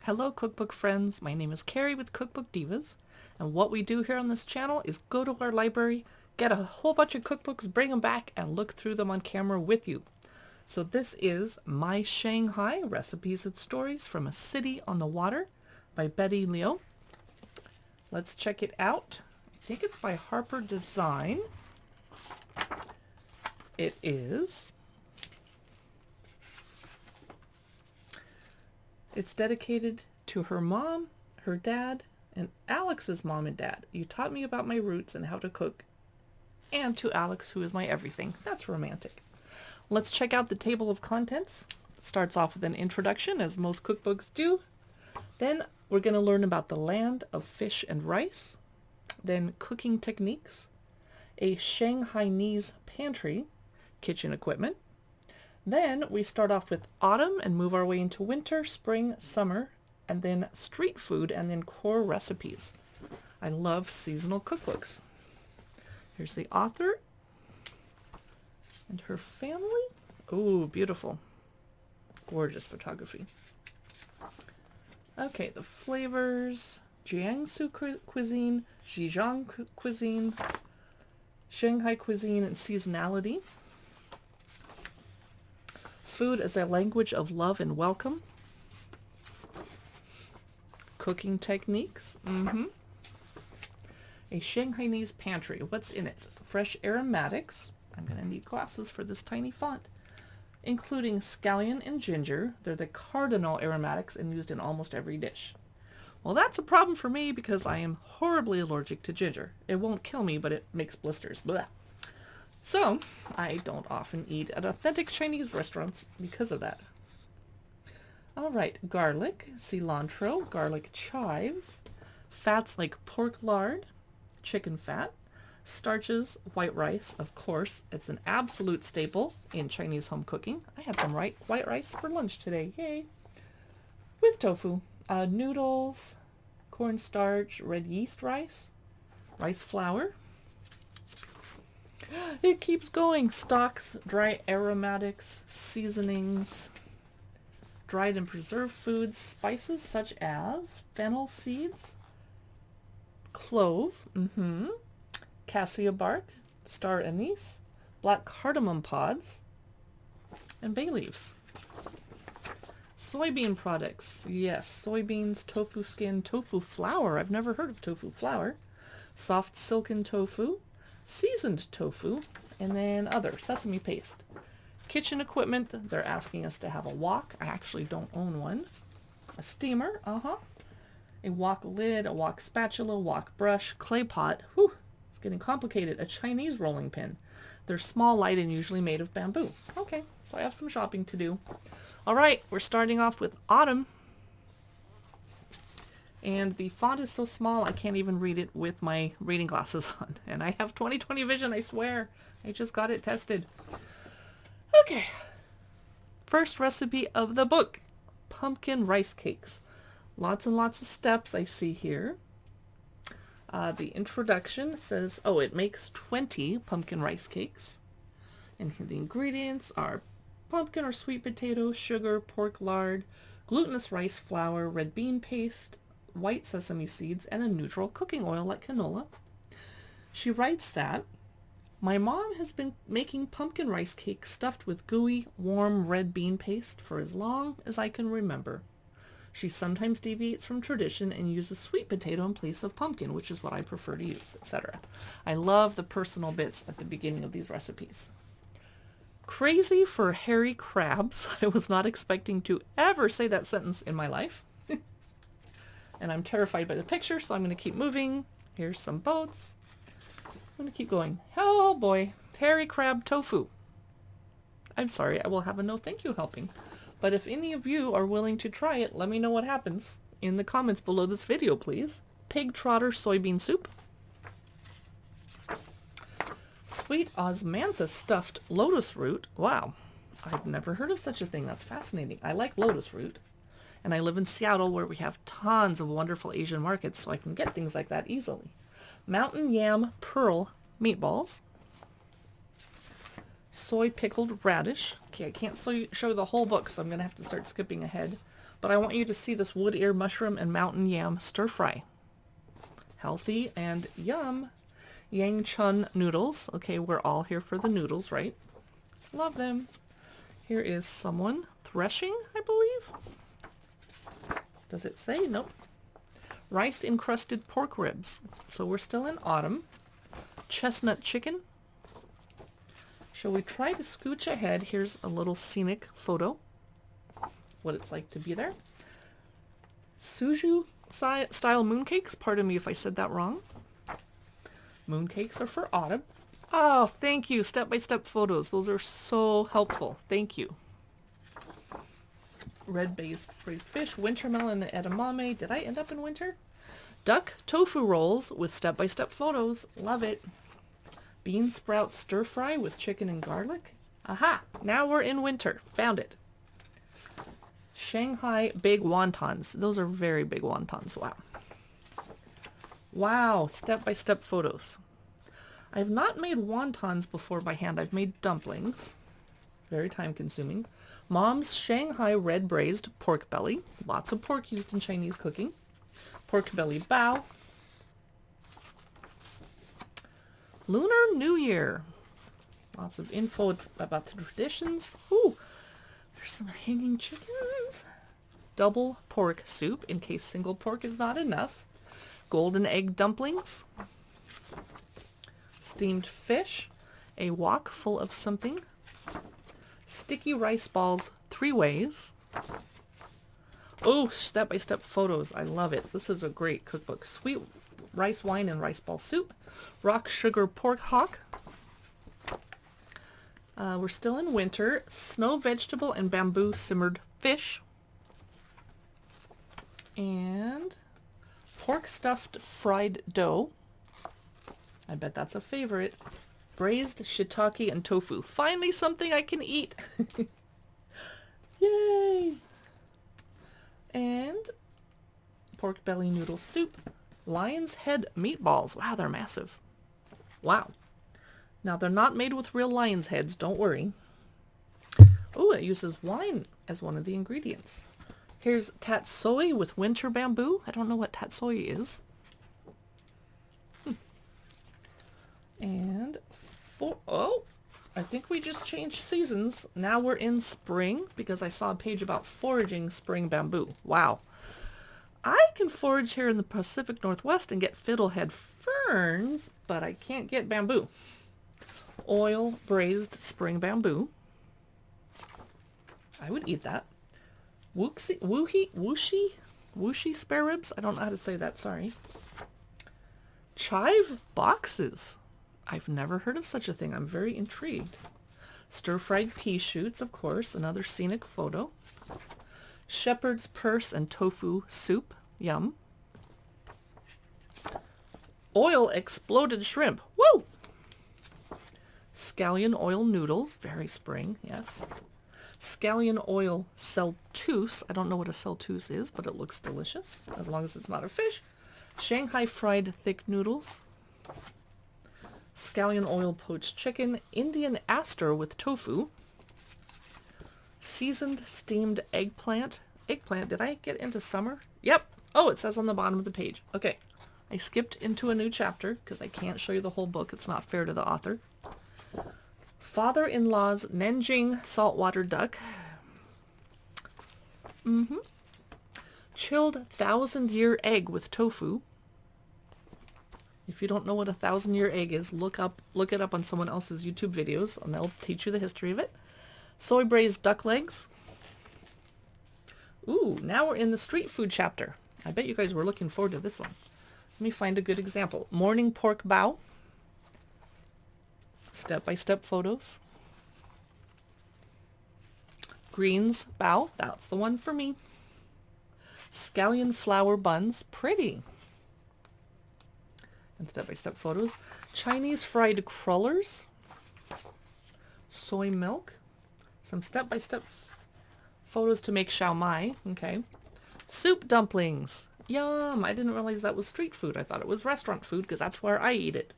Hello cookbook friends, my name is Carrie with Cookbook Divas, and what we do here on this channel is go to our library, get a whole bunch of cookbooks, bring them back, and look through them on camera with you. So this is My Shanghai, Recipes and Stories from a City on the Water by Betty Liu. Let's check it out. I think it's by Harper Design. It is. It's dedicated to her mom, her dad, and Alex's mom and dad. You taught me about my roots and how to cook. And to Alex, who is my everything. That's romantic. Let's check out the table of contents. It starts off with an introduction, as most cookbooks do. Then we're going to learn about the land of fish and rice. Then cooking techniques. A Shanghainese pantry, kitchen equipment. Then we start off with autumn and move our way into winter, spring, summer, and then street food, and then core recipes. I love seasonal cookbooks. Here's the author and her family. Oh, beautiful. Gorgeous photography. Okay, the flavors. Jiangsu cuisine, Zhejiang cuisine, Shanghai cuisine, and seasonality. Food as a language of love and welcome. Cooking techniques. A Shanghainese pantry. What's in it? Fresh aromatics. I'm going to need glasses for this tiny font. Including scallion and ginger. They're the cardinal aromatics and used in almost every dish. Well, that's a problem for me because I am horribly allergic to ginger. It won't kill me, but it makes blisters. Blah. So, I don't often eat at authentic Chinese restaurants because of that. Alright, garlic, cilantro, garlic chives, fats like pork lard, chicken fat, starches, white rice, of course. It's an absolute staple in Chinese home cooking. I had some white rice for lunch today, yay! With tofu, noodles, cornstarch, red yeast rice, rice flour. It keeps going. Stocks, dry aromatics, seasonings, dried and preserved foods, spices such as fennel seeds, clove, cassia bark, star anise, black cardamom pods, and bay leaves. Soybean products. Yes, soybeans, tofu skin, tofu flour. I've never heard of tofu flour. Soft silken tofu, seasoned tofu, and then other sesame paste. Kitchen equipment. They're asking us to have a wok. I actually don't own one. A steamer. A wok lid, a wok spatula, wok brush, clay pot. Whew, it's getting complicated. A Chinese rolling pin. They're small, light, and usually made of bamboo. Okay, so I have some shopping to do. All right, we're starting off with autumn. And the font is so small I can't even read it with my reading glasses on. And I have 20/20 vision, I swear. I just got it tested. Okay. First recipe of the book. Pumpkin rice cakes. Lots and lots of steps I see here. The introduction says, it makes 20 pumpkin rice cakes. And here the ingredients are pumpkin or sweet potato, sugar, pork lard, glutinous rice flour, red bean paste, white sesame seeds, and a neutral cooking oil like canola. She writes that, my mom has been making pumpkin rice cakes stuffed with gooey, warm red bean paste for as long as I can remember. She sometimes deviates from tradition and uses sweet potato in place of pumpkin, which is what I prefer to use, etc. I love the personal bits at the beginning of these recipes. Crazy for hairy crabs. I was not expecting to ever say that sentence in my life. And I'm terrified by the picture, so I'm going to keep moving. Here's some boats. I'm going to keep going. Oh boy, hairy crab tofu. I'm sorry, I will have a no thank you helping. But if any of you are willing to try it, let me know what happens in the comments below this video, please. Pig trotter soybean soup. Sweet osmanthus stuffed lotus root. Wow, I've never heard of such a thing. That's fascinating. I like lotus root. And I live in Seattle where we have tons of wonderful Asian markets, so I can get things like that easily. Mountain yam pearl meatballs. Soy pickled radish. Okay, I can't show the whole book, so I'm going to have to start skipping ahead. But I want you to see this wood ear mushroom and mountain yam stir fry. Healthy and yum. Yang chun noodles. Okay, we're all here for the noodles, right? Love them. Here is someone threshing, I believe. Does it say? Nope. Rice encrusted pork ribs. So we're still in autumn. Chestnut chicken. Shall we try to scooch ahead? Here's a little scenic photo. What it's like to be there. Suju style mooncakes. Pardon me if I said that wrong. Mooncakes are for autumn. Oh, thank you. Step-by-step photos. Those are so helpful. Thank you. Red braised fish, wintermelon edamame. Did I end up in winter? Duck tofu rolls with step-by-step photos. Love it. Bean sprout stir fry with chicken and garlic. Aha! Now we're in winter. Found it. Shanghai big wontons. Those are very big wontons. Wow. Wow. Step-by-step photos. I've not made wontons before by hand. I've made dumplings. Very time consuming. Mom's Shanghai red braised pork belly. Lots of pork used in Chinese cooking. Pork belly bao. Lunar New Year. Lots of info about the traditions. Ooh, there's some hanging chickens. Double pork soup in case single pork is not enough. Golden egg dumplings. Steamed fish. A wok full of something. Sticky rice balls 3 ways. Oh, step-by-step photos. I love it. This is a great cookbook. Sweet rice wine and rice ball soup. Rock sugar pork hock. We're still in winter. Snow vegetable and bamboo simmered fish. And pork stuffed fried dough. I bet that's a favorite. Braised shiitake and tofu. Finally something I can eat. Yay! And pork belly noodle soup. Lion's head meatballs. Wow, they're massive. Wow. Now, they're not made with real lion's heads. Don't worry. Oh, it uses wine as one of the ingredients. Here's tatsoi with winter bamboo. I don't know what tatsoi is. And oh, I think we just changed seasons. Now we're in spring because I saw a page about foraging spring bamboo. Wow. I can forage here in the Pacific Northwest and get fiddlehead ferns, but I can't get bamboo. Oil braised spring bamboo. I would eat that. Wooshi spare ribs. I don't know how to say that, sorry. Chive boxes. I've never heard of such a thing. I'm very intrigued. Stir-fried pea shoots, of course. Another scenic photo. Shepherd's purse and tofu soup. Yum. Oil exploded shrimp. Woo! Scallion oil noodles. Very spring, yes. Scallion oil celtuce. I don't know what a celtuce is, but it looks delicious, as long as it's not a fish. Shanghai fried thick noodles. Scallion oil poached chicken. Indian aster with tofu. Seasoned steamed eggplant. Eggplant, did I get into summer? Yep. Oh, it says on the bottom of the page. Okay. I skipped into a new chapter because I can't show you the whole book. It's not fair to the author. Father-in-law's Nanjing saltwater duck. Chilled 1,000-year egg with tofu. If you don't know what a 1,000-year egg is, look it up on someone else's YouTube videos, and they'll teach you the history of it. Soy braised duck legs. Ooh, now we're in the street food chapter. I bet you guys were looking forward to this one. Let me find a good example. Morning pork bao. Step-by-step photos. Greens bao. That's the one for me. Scallion flour buns. Pretty. And step-by-step photos. Chinese fried crullers. Soy milk. Some step-by-step photos to make xiao mai. Okay. Soup dumplings. Yum. I didn't realize that was street food. I thought it was restaurant food because that's where I eat it.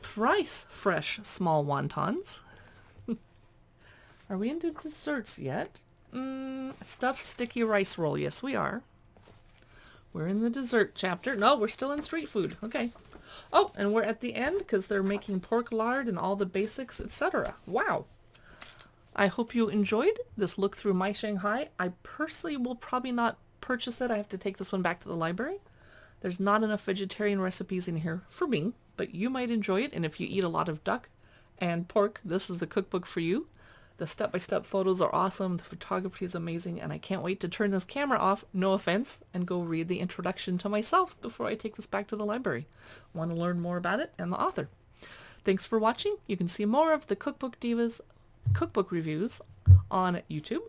Thrice fresh small wontons. Are we into desserts yet? Stuffed sticky rice roll. Yes, we are. We're in the dessert chapter. No, we're still in street food. Okay. Oh, and we're at the end because they're making pork lard and all the basics, etc. Wow. I hope you enjoyed this look through My Shanghai. I personally will probably not purchase it. I have to take this one back to the library. There's not enough vegetarian recipes in here for me, but you might enjoy it. And if you eat a lot of duck and pork, this is the cookbook for you. The step-by-step photos are awesome. The photography is amazing. And I can't wait to turn this camera off, no offense, and go read the introduction to myself before I take this back to the library. Want to learn more about it and the author. Thanks for watching. You can see more of the Cookbook Divas cookbook reviews on YouTube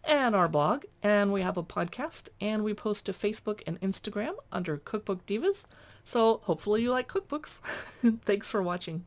and our blog. And we have a podcast. And we post to Facebook and Instagram under Cookbook Divas. So hopefully you like cookbooks. Thanks for watching.